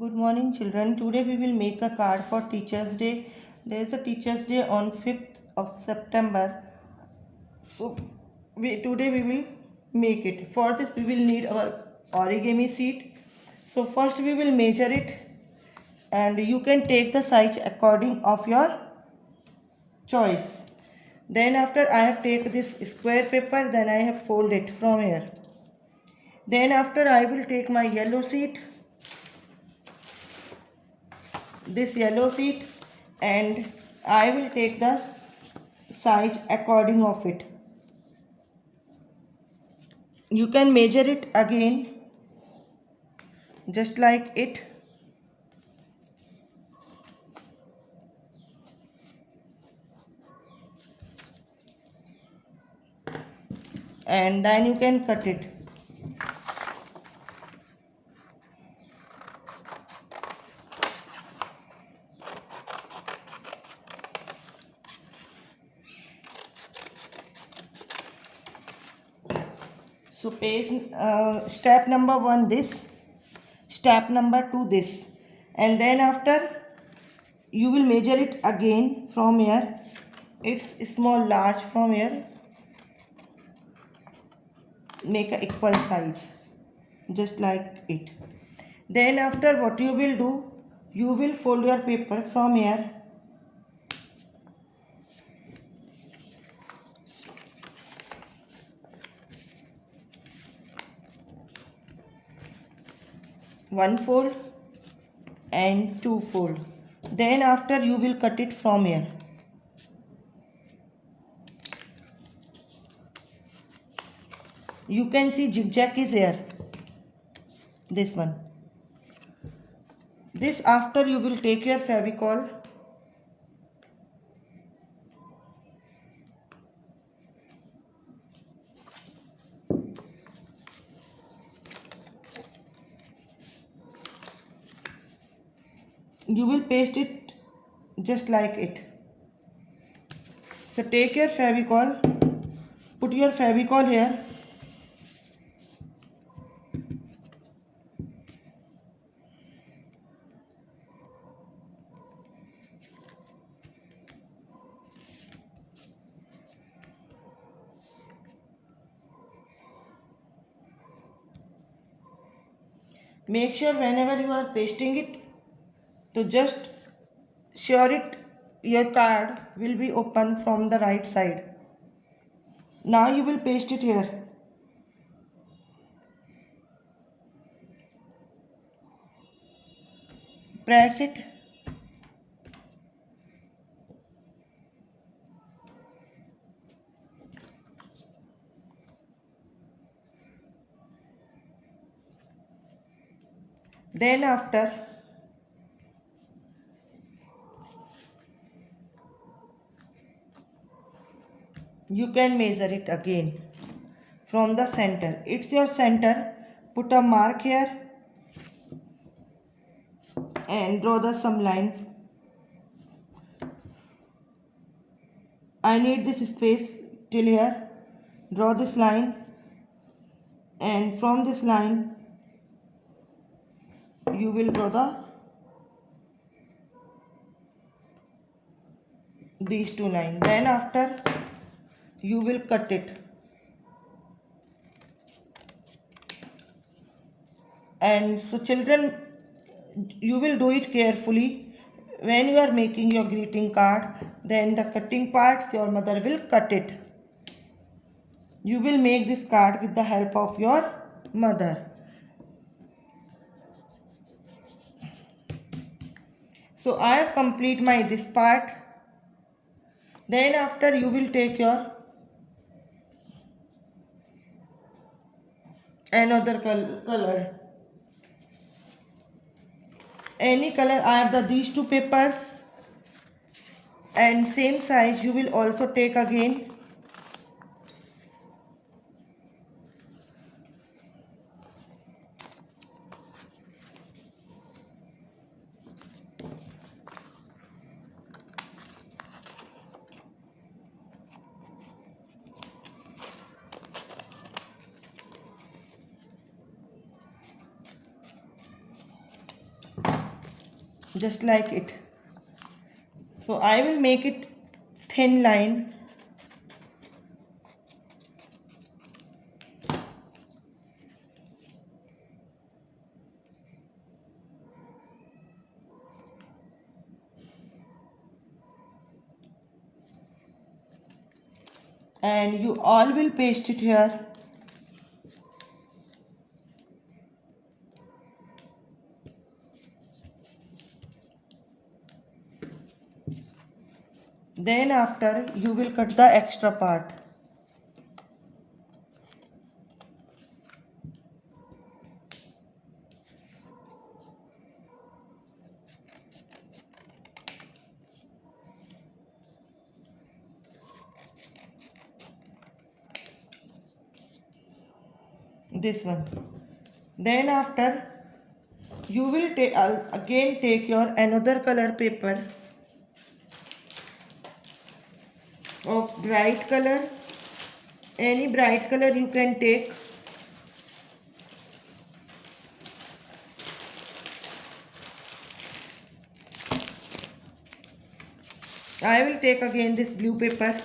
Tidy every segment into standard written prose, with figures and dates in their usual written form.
Good morning, children. Today we will make a card for Teachers' Day. There is a Teachers' Day on 5th of September. So today we will make it. For this we will need our origami sheet. So first we will measure it, and you can take the size according of your choice. Then after I have take this square paper, then I have fold it from here. Then after I will take my yellow sheet, this yellow sheet, and I will take the size according of it. You can measure it again just like it, and then you can cut it. So step number 1 this, step number 2 this, and then after you will measure it again from here. It's small large from here, make a equal size just like it. Then after what you will do, you will fold your paper from here, one fold and two fold. Then after you will cut it from here. You can see zigzag is here, this one. This after you will take your Fevicol, you will paste it just like it. So take your Fevicol, put your Fevicol here, make sure whenever you are pasting it, to just sure it your card will be open from the right side. Now you will paste it here. Press it. Then after you can measure it again from the center. It's your center. Put a mark here and draw the some line. I need this space till here. Draw this line, and from this line you will draw these two lines. Then after you will cut it, and so children, you will do it carefully. When you are making your greeting card, then the cutting parts your mother will cut it. You will make this card with the help of your mother. So I have complete my this part. Then after you will take your another color, any color. I have these two papers, and same size you will also take again. just like it. So I will make it thin line. And you all will paste it here. Then after you will cut the extra part. This one. Then after you will again take your another color paper of bright color. Any bright color you can take. I will take again this blue paper.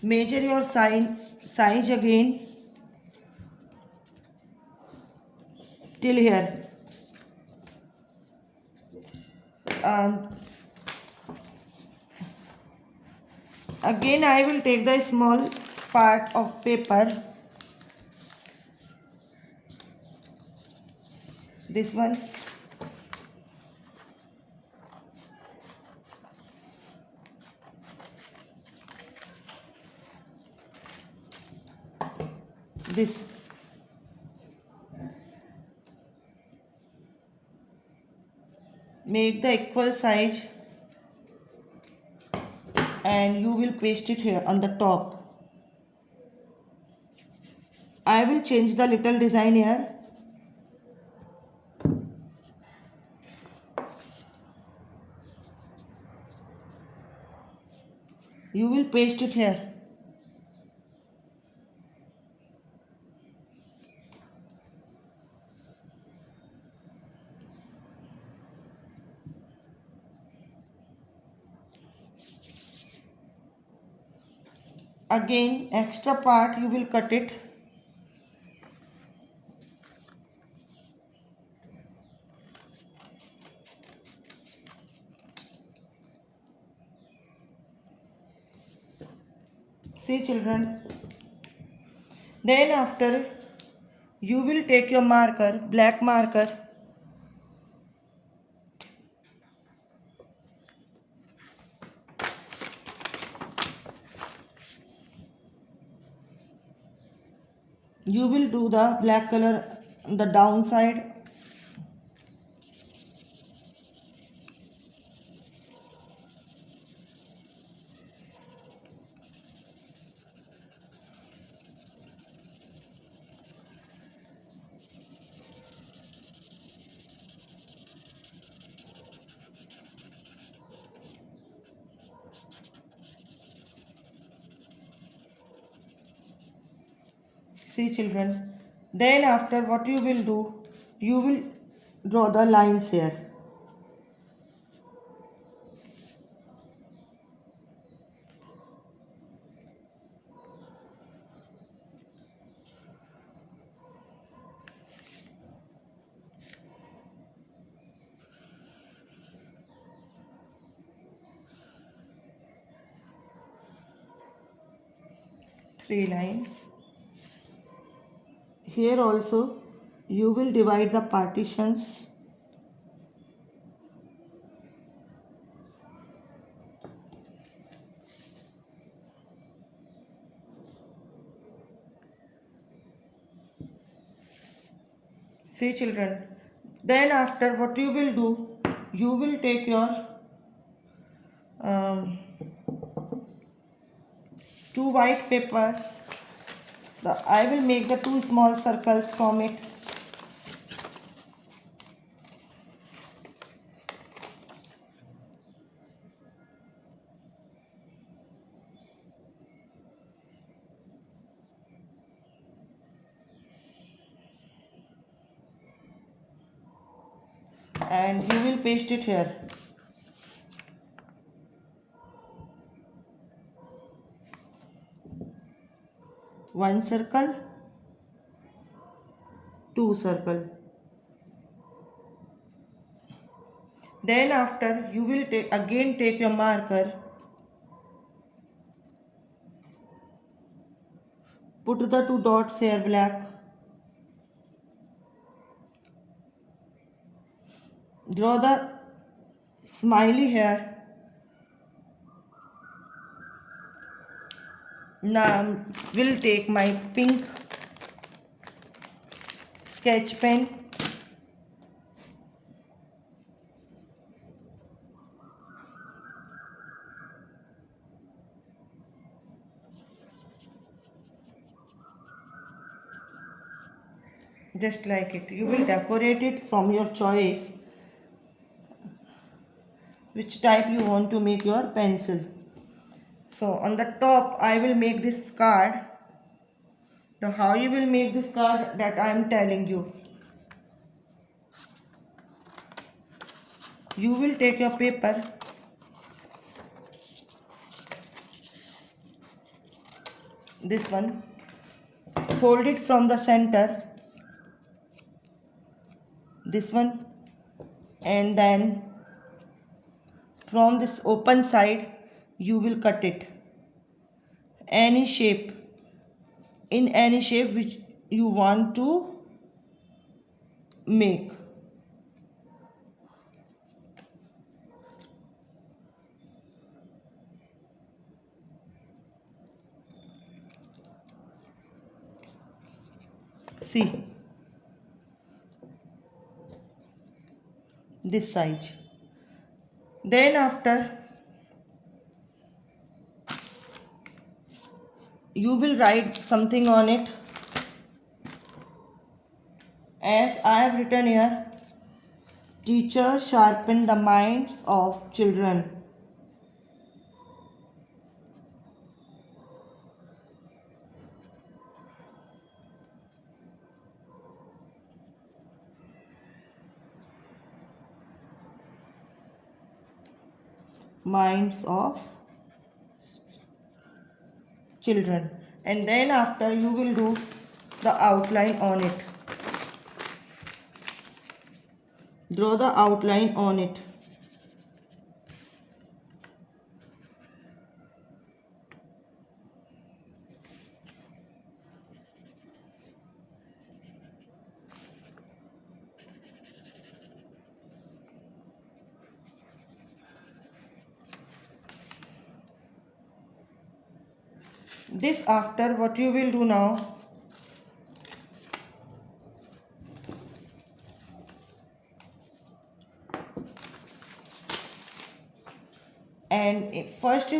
Measure your size again till here. Again I will take the small part of paper, this one, this. Make the equal size and you will paste it here on the top. I will change the little design here. You will paste it here. Again extra part you will cut it. See children. Then after you will take your marker, black marker. You will do the black color on the downside. See children. Then after what you will do, you will draw the lines here. Three lines. Here also you will divide the partitions. See children. Then after what you will do, you will take your two white papers. I will make the two small circles from it. and you will paste it here. One circle, two circle. Then after you will take your marker, put the two dots here black, draw the smiley here. Now will take my pink sketch pen, just like it. You will decorate it from your choice, which type you want to make your pencil. So on the top I will make this card. Now how you will make this card, that I am telling you. You will take your paper, this one, fold it from the center, this one, and then from this open side you will cut it any shape, in any shape which you want to make. See, this size. Then after you will write something on it, as I have written here, teachers sharpen the minds of children. Minds of children. And then after you will do the outline on it. Draw the outline on it. This after, what you will do now, and first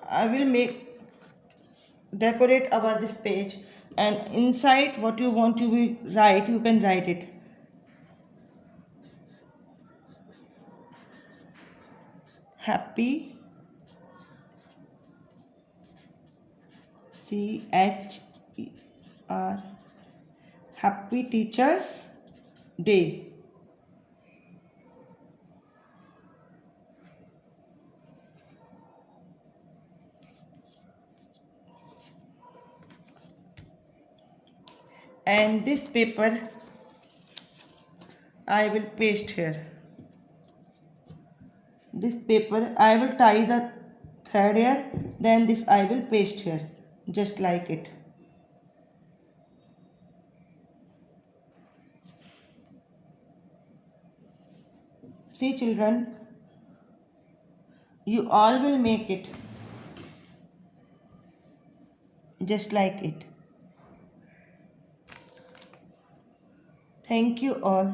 I will decorate our this page, and inside what you want to write, you can write it. Happy, CHER, Happy Teachers Day. And this paper I will paste here. This paper I will tie the thread here, then this I will paste here, just like it. See children, you all will make it just like it. Thank you all.